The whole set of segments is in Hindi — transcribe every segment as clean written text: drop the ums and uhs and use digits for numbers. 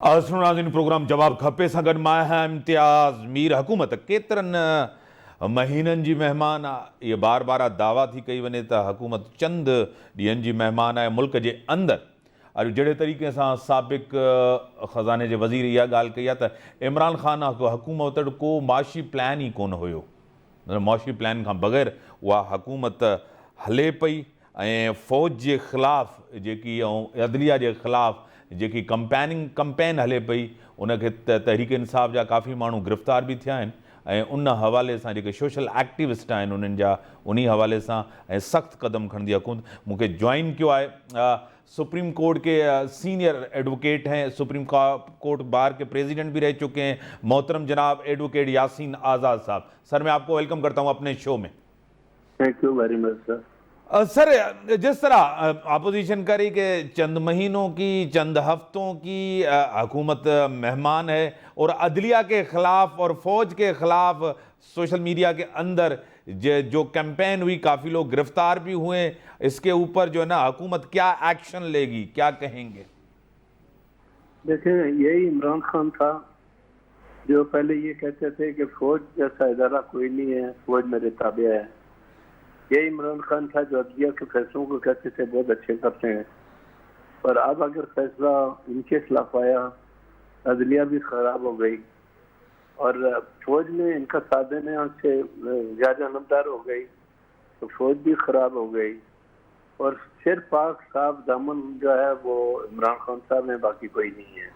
नाज़रीन प्रोग्राम जवाब खपे सां गॾु मां आहियां इम्तियाज़ मीर। हुकूमत केतिरनि महीननि जी महिमान आहे। इहा बार बार दावा थी कई वञे त हुकूमत चंद ॾींहंनि जी महिमान आहे मुल्क जे अंदरि। अॼु जहिड़े तरीक़े सां साबिक़ ख़ज़ाने जे वज़ीर इहा ॻाल्हि कई आहे त इमरान ख़ान हुकूमत वटि को माशी प्लान ई कोन हुयो। माशी प्लान खां बग़ैर उहा हुकूमत हले पई ऐं फ़ौज जे ख़िलाफ़ु जेकी ऐं अदलिया जे ख़िलाफ़ु जेकी कंपेन हले पई उनखे तहरीक इंसाफ़ जा काफ़ी माण्हू गिरफ़्तार बि थिया आहिनि ऐं उन हवाले सां जेके सोशल एक्टिविस्ट आहिनि उन्हनि जा उन हवाले सां ऐं सख़्तु क़दम खणंदी हुकूमत। मूंखे जॉइन कयो आहे सुप्रीम कोर्ट के सीनियर एडवोकेट हैं, सुप्रीम कोर्ट बार के प्रेसिडेंट भी रह चुके हैं, मोहतरम जनाब एडवोकेट यासीन आज़ाद साहब। सर मैं आपको वेलकम करता हूँ अपने शो में। Thank you very much sir. Sir जिस तरह अपोजिशन करी कि चंद महीनों की चंद हफ्तों की हुकूमत मेहमान है और अदलिया के ख़िलाफ़ और फ़ौज के ख़िलाफ़ सोशल मीडिया के अंदर जो कैंपेन हुई काफ़ी लोग गिरफ़्तार भी हुए, इसके ऊपर जो है ना हुकूमत क्या एक्शन लेगी, क्या कहेंगे? देखें, यही इमरान खान था जो पहले ये कहते थे कि फ़ौज जैसा इदारा कोई नहीं है, फ़ौज मेरे ताबे है। यही इमरान खान था जो अदलिया के फैसलों को कहते थे बहुत अच्छे करते हैं, और अब अगर फैसला इनके खिलाफ आया अदलिया भी खराब हो गई और फौज में इनका साथ देने से ज़्यादा नमदार हो गई तो फौज भी खराब हो गई और फिर पाक साफ दामन जो है वो इमरान खान साहब में, बाकी कोई नहीं है।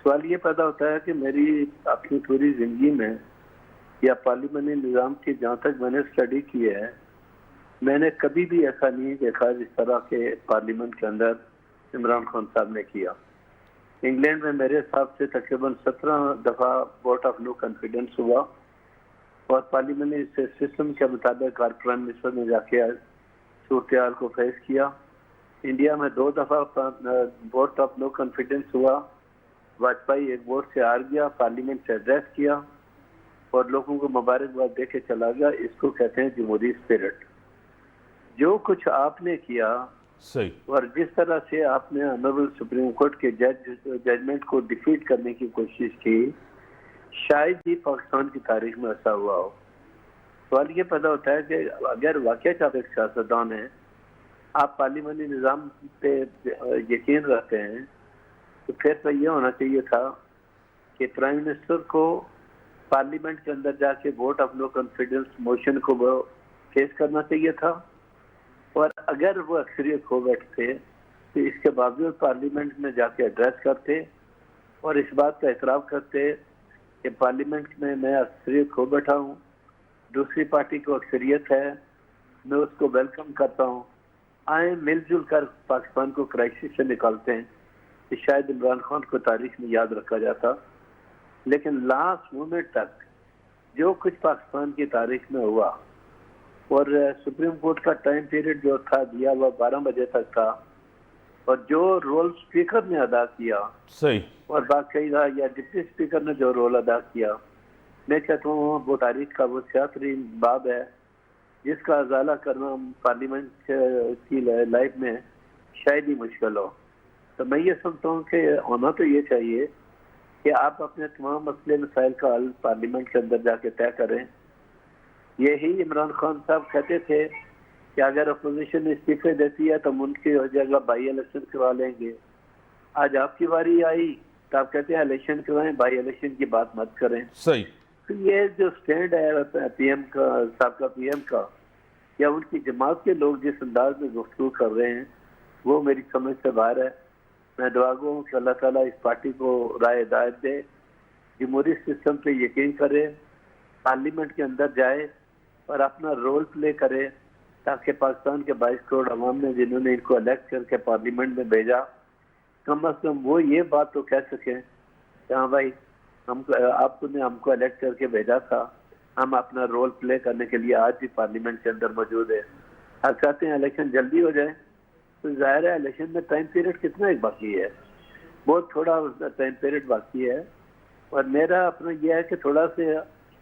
सवाल ये पैदा होता है कि मेरी अपनी पूरी जिंदगी में या पार्लियामेंट्री निज़ाम की जहाँ तक मैंने स्टडी की है, मैंने कभी भी ऐसा नहीं देखा जिस तरह के पार्लियामेंट के अंदर इमरान खान साहब ने किया। इंग्लैंड में मेरे हिसाब से तकरीबन 17 दफ़ा वोट ऑफ नो कॉन्फिडेंस हुआ और पार्लियामेंट्री सिस्टम के मुताबिक हर प्राइम मिनिस्टर ने जाके सूरत को फेस किया। इंडिया में 2 दफ़ा वोट ऑफ नो कॉन्फिडेंस हुआ, वाजपेयी एक वोट से हार गया, पार्लियामेंट से एड्रेस किया और लोगों को मुबारकबाद दे के चला गया। इसको कहते हैं जमहूरी स्पिरिट। जो कुछ आपने किया सही, और जिस तरह से आपने ऑनरेबल सुप्रीम कोर्ट के जजमेंट को डिफीट करने की कोशिश की, शायद ही पाकिस्तान की तारीख में ऐसा हुआ हो। सवाल ये पैदा होता है कि अगर वाकई आप एक सियासतदान हैं, आप पार्लियामेंट्री निज़ाम पे यकीन रखते हैं, तो फिर तो ये होना चाहिए था कि प्राइम मिनिस्टर को पार्लियामेंट के अंदर जाके vote of no confidence motion को वो फेस करना चाहिए था, और अगर वो अक्सरियत खो बैठते तो इसके बावजूद पार्लियामेंट में जाके एड्रेस करते और इस बात का एतराफ़ करते कि पार्लियामेंट में मैं अक्सरियत खो बैठा हूँ, दूसरी पार्टी को अक्सरियत है, मैं उसको वेलकम करता हूँ, आए मिलजुल कर पाकिस्तान को क्राइसिस से निकालते हैं, कि शायद इमरान खान को तारीख में याद रखा जाता। लेकिन लास्ट मोमेंट तक जो कुछ पाकिस्तान की तारीख में हुआ, और सुप्रीम कोर्ट का टाइम पीरियड जो था दिया हुआ 12 बजे तक था, और जो रोल स्पीकर ने अदा किया सही, और बाकायदा या डिप्टी स्पीकर ने जो रोल अदा किया, मैं कहता हूँ वो तारीख का वो सियासी बाब है जिसका अजाला करना पार्लियामेंट की लाइफ में शायद ही मुश्किल हो। तो मैं ये समझता हूँ कि होना तो ये चाहिए कि आप अपने तमाम मसले मसाइल का हल पार्लियामेंट के अंदर जाके तय करें। यही इमरान खान साहब कहते थे कि अगर अपोजिशन इस्तीफे देती है तो हम उनकी जगह बाई इलेक्शन करवा लेंगे। आज आपकी बारी आई तो आप कहते हैं इलेक्शन करवाएं, बाई इलेक्शन की बात मत करें। सही, तो ये जो स्टैंड है पीएम का, साबका पीएम का, या उनकी जमात के लोग जिस अंदाज में गुफ्तगू कर रहे हैं, वो मेरी समझ से बाहर है। मैं दुआ गो हूँ कि अल्लाह ताला इस पार्टी को राय हिदायत दे, जमहूरी सिस्टम पे यकीन करे, पार्लियामेंट के अंदर जाए और अपना रोल प्ले करे, ताकि पाकिस्तान के 22 करोड़ अवाम ने जिन्होंने इनको इलेक्ट करके पार्लियामेंट में भेजा, कम अज कम वो ये बात तो कह सकें कि हाँ भाई, आपने हमको इलेक्ट करके भेजा था, हम अपना रोल प्ले करने के लिए आज भी पार्लियामेंट के अंदर मौजूद है। आप चाहते हैं इलेक्शन जल्दी हो जाए, तो जाहिर है इलेक्शन में टाइम पीरियड कितना एक बाकी है, बहुत थोड़ा टाइम पीरियड बाकी है। और मेरा अपना यह है कि थोड़ा से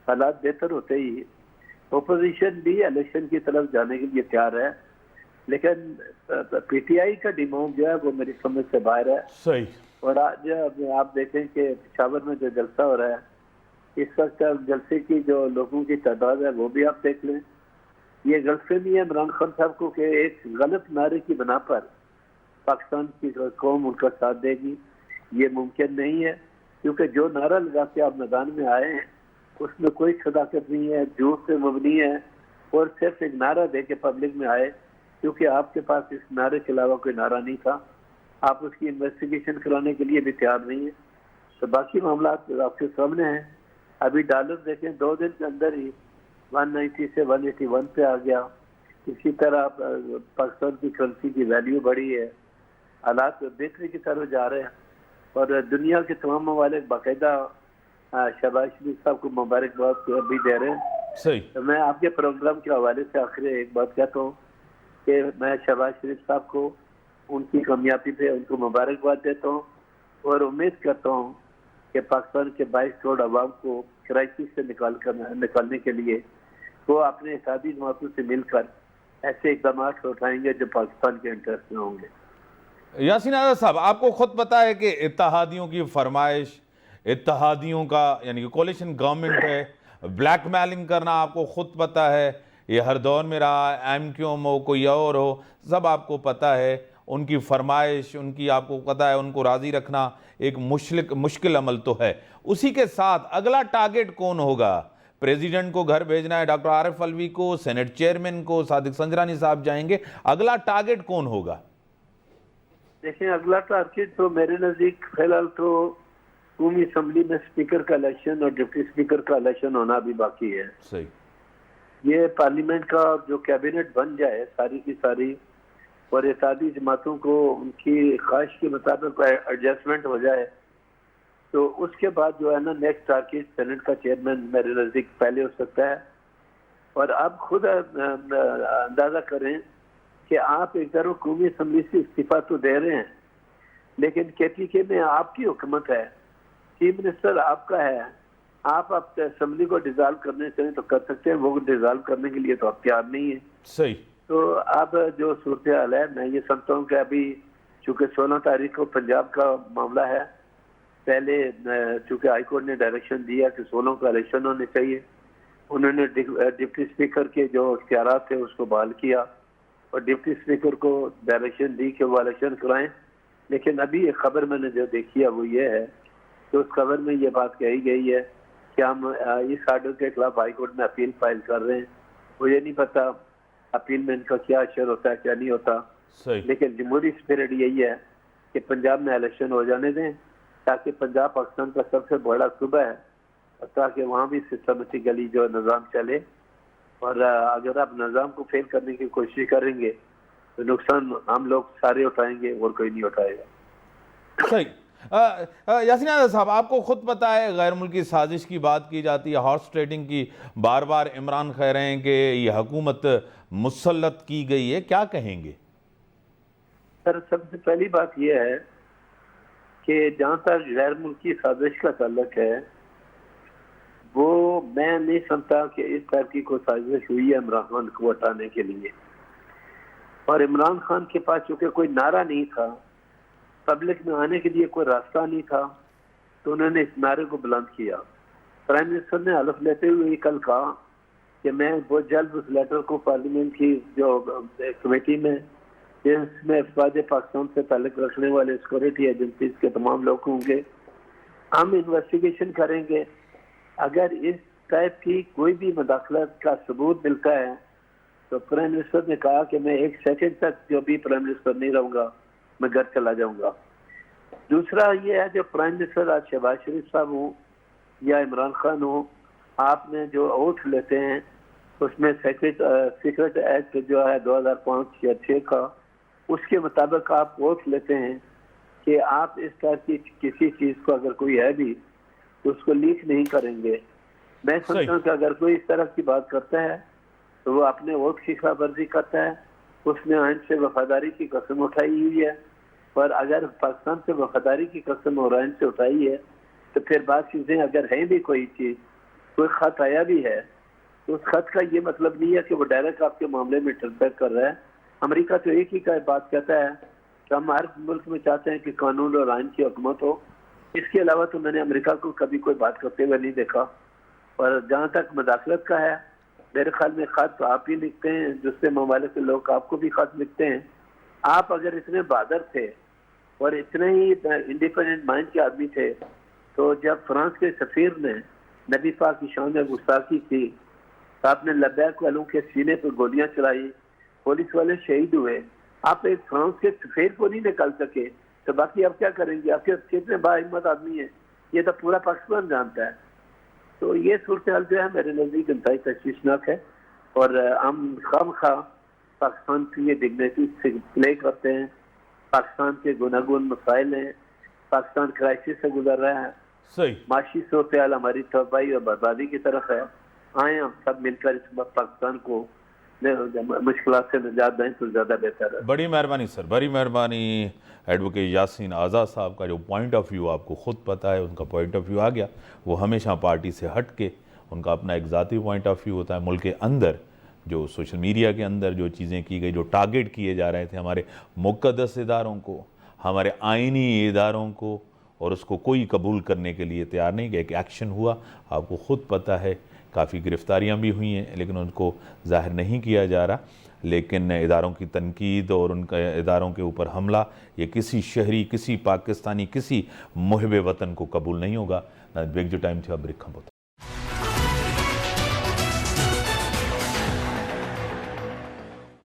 हालात बेहतर होते ही ओपोजिशन भी इलेक्शन की तरफ जाने के लिए तैयार है, लेकिन पीटीआई का डिमांड जो है वो मेरी समझ से बाहर है। सही, और आज अब आप देखें कि पेशावर में जो जलसा हो रहा है, इस वक्त जलसे की जो लोगों की तादाद है वो भी आप देख लें। ये गलतफहमी है इमरान खान साहब को कि एक गलत नारे की बना पर पाकिस्तान की कौम उनका साथ देगी, ये मुमकिन नहीं है। क्योंकि जो नारा लगा के आप मैदान में आए हैं उसमें कोई सदाकत नहीं है, झूठ से मबनी है, और सिर्फ एक नारा दे के पब्लिक में आए, क्योंकि आपके पास इस नारे के अलावा कोई नारा नहीं था। आप उसकी इन्वेस्टिगेशन कराने के लिए भी तैयार नहीं है। तो बाकी मामला आपके सामने हैं। अभी डॉलर देखें 2 दिन के अंदर ही 190 से 181 पे आ गया। इसी तरह पाकिस्तान की करेंसी की वैल्यू बढ़ी है, हालात बेहतरी की तरफ जा रहे हैं, और दुनिया के तमाम ममालिक बाकायदा शहबाज शरीफ साहब को मुबारकबाद भी दे रहे हैं। सही। तो मैं आपके प्रोग्राम के हवाले से आखिर एक बात कहता हूँ कि मैं शहबाज शरीफ साहब को उनकी कामयाबी पे उनको मुबारकबाद देता हूँ, और उम्मीद करता हूँ कि पाकिस्तान के 22 करोड़ अवाम को क्राइसिस से निकालने के लिए वो अपने इत्तेहादी जमातों से मिलकर ऐसे इकदाम उठाएंगे जो पाकिस्तान के इंटरेस्ट में होंगे। यासीन आज़ाद साहब, आपको खुद पता है कि इत्तेहादियों की फरमाइश, इत्तेहादियों का यानी कि कोalition गवर्नमेंट है, ब्लैकमेलिंग करना आपको खुद पता है, ये हर दौर में रहा, MQM हो कोई और हो, सब आपको पता है। उनकी फरमाइश, उनकी आपको पता है, उनको राज़ी रखना एक मुश्किल अमल तो है। उसी के साथ अगला टारगेट कौन होगा? प्रेसिडेंट को घर भेजना है, डॉक्टर आरिफ अलवी को, सेनेट चेयरमैन को, सादिक संजरानी साहब जाएंगे, अगला टारगेट कौन होगा? देखिए, अगला टारगेट तो मेरे नजदीक फिलहाल तो कौमी असम्बली में स्पीकर का इलेक्शन और डिप्टी स्पीकर का इलेक्शन होना भी बाकी है। सही। ये पार्लियामेंट का जो कैबिनेट बन जाए सारी की सारी, और इत्तेहादी जमातों को उनकी ख्वाहिश के मुताबिक एडजस्टमेंट हो जाए, तो उसके बाद जो है ना नेक्स्ट टारगेट सेनेट का चेयरमैन मेरे नजदीक पहले हो सकता है। और आप खुद अंदाजा करें कि आप एक तरफ कौमी असम्बली से इस्तीफा तो दे रहे हैं, लेकिन KPK में आपकी हुकूमत है, चीफ मिनिस्टर आपका है, आप असम्बली को डिसॉल्व करने चाहें तो कर सकते हैं, वो डिसॉल्व करने के लिए तो आप तैयार नहीं है। सही। तो अब जो सूरत हाल है, मैं ये समझता हूँ कि अभी चूँकि 16 तारीख को पंजाब का मामला है, पहले चूँकि हाईकोर्ट ने डायरेक्शन दिया कि 16 का इलेक्शन होने चाहिए, उन्होंने डिप्टी स्पीकर के जो इख्तियारात थे उसको बहाल किया और डिप्टी स्पीकर को डायरेक्शन दी कि वो इलेक्शन कराएं। लेकिन अभी एक खबर मैंने जो देखी है वो ये है कि उस खबर में ये बात कही गई है कि हम इस आर्डर के खिलाफ हाईकोर्ट में अपील फाइल कर रहे हैं। मुझे नहीं पता अपील में इनका क्या असर होता है क्या नहीं होता, लेकिन जमहूरी स्पिरिट यही है कि पंजाब में इलेक्शन हो जाने दें, ताकि पंजाब पाकिस्तान का सबसे बड़ा सूबा है, ताकि वहाँ भी सिस्टमेटिकली जो निज़ाम चले। और अगर आप निज़ाम को फेल करने की कोशिश करेंगे तो नुकसान हम लोग सारे उठाएंगे और कोई नहीं उठाएगा। सही। यासीन आज़ाद साहब, आपको खुद पता है गैर मुल्की साजिश की बात की जाती है, हॉर्स ट्रेडिंग की, बार बार इमरान कह रहे हैं कि ये हुकूमत मुसल्लत की गई है, क्या कहेंगे? सर, सबसे पहली बात यह है कि जहाँ तक गैर मुल्की साजिश का ताल्लुक है, वो मैं नहीं समझता कि इस तरह की कोई साजिश हुई है इमरान खान को हटाने के लिए। और इमरान खान के पास चूंकि कोई नारा नहीं था, पब्लिक में आने के लिए कोई रास्ता नहीं था, तो उन्होंने इस नारे को बुलंद किया। प्राइम मिनिस्टर ने हलफ लेते हुए कल कहा कि मैं बहुत जल्द उस लेटर को पार्लियामेंट की जो कमेटी में जिसमें अफवाज पाकिस्तान से ताल्लुक रखने वाले सिक्योरिटी एजेंसीज के तमाम लोग होंगे, हम इन्वेस्टिगेशन करेंगे। अगर इस टाइप की कोई भी मुदाखलत का सबूत मिलता है तो प्राइम मिनिस्टर ने कहा कि मैं 1 सेकंड तक जो भी प्राइम मिनिस्टर नहीं रहूंगा, मैं घर चला जाऊंगा। दूसरा ये है, जो प्राइम मिनिस्टर आज शहबाज शरीफ साहब हो या इमरान खान हो, आपने जो ओथ लेते हैं उसमें सीक्रेट एक्ट जो है 2005 या 6 का, उसके मुताबिक आप ओथ लेते हैं कि आप इस तरह की किसी चीज को अगर कोई है भी तो उसको लीक नहीं करेंगे। मैं समझता हूँ कि अगर कोई इस तरह की बात करता है तो वो अपने वोट की खिलाफवर्जी करता है, उसने आइन से वफादारी की कसम उठाई हुई है। और अगर पाकिस्तान से वफादारी की कसम और आइन से उठाई है तो फिर बात चीजें अगर है भी कोई चीज, कोई खत आया भी है, तो उस खत का ये मतलब नहीं है कि वो डायरेक्ट आपके मामले में इंटरफेयर कर रहा है। अमेरिका तो एक ही का बात कहता है तो हम हर मुल्क में चाहते हैं कि कानून और आइन की हुकूमत हो। इसके अलावा तो मैंने अमेरिका को कभी कोई बात करते हुए नहीं देखा। और जहाँ तक मदाखलत का है, मेरे ख्याल में खत तो आप ही लिखते हैं, दूसरे ममालिक के लोग आपको भी खत लिखते हैं। आप अगर इतने बहादुर थे और इतने ही इंडिपेंडेंट माइंड के आदमी थे, तो जब फ्रांस के सफीर ने नबी पाक की शान में गुस्ताखी की, तो आपने लब्बैक वालों के सीने पर गोलियां चलाई, पुलिस वाले शहीद हुए, आप एक फ्रांस के सफीर को नहीं निकाल सके, तो बाकी आप क्या करेंगे? आपके कितने बाहिम्मत आदमी है, ये तो पूरा पाकिस्तान जानता है। तो ये सूरत हाल जो है मेरे नज़दीक इंतहाई तशवीशनाक है। और हम खामखा पाकिस्तान की ये डिग्निटी से प्ले करते हैं। पाकिस्तान के गुनागुन मसाइल हैं, पाकिस्तान क्राइसिस से गुजर रहा है, सही। माशी सूरत हाल हमारी तबाही और बर्बादी की तरफ है। आए हम सब मिलकर इस वक्त पाकिस्तान को मुश्किलात से निजात दें तो ज़्यादा बेहतर है। बड़ी मेहरबानी सर, बड़ी मेहरबानी। एडवोकेट यासीन आज़ाद साहब का जो पॉइंट ऑफ व्यू आपको ख़ुद पता है, उनका पॉइंट ऑफ व्यू आ गया। वो हमेशा पार्टी से हट के उनका अपना एक ज़ाती पॉइंट ऑफ व्यू होता है। मुल्क के अंदर जो सोशल मीडिया के अंदर जो चीज़ें की गई, जो टारगेट किए जा रहे थे हमारे मुक़द्दस इदारों को, हमारे आइनी इदारों को, और उसको कोई कबूल करने के लिए तैयार नहीं गया। एक एक्शन हुआ, आपको ख़ुद पता है, काफ़ी गिरफ्तारियां भी हुई हैं, लेकिन उनको ज़ाहिर नहीं किया जा रहा। लेकिन इदारों की तनकीद और उनका इदारों के ऊपर हमला, ये किसी शहरी, किसी पाकिस्तानी, किसी मुहिब वतन को कबूल नहीं होगा। बिग जो टाइम थे अब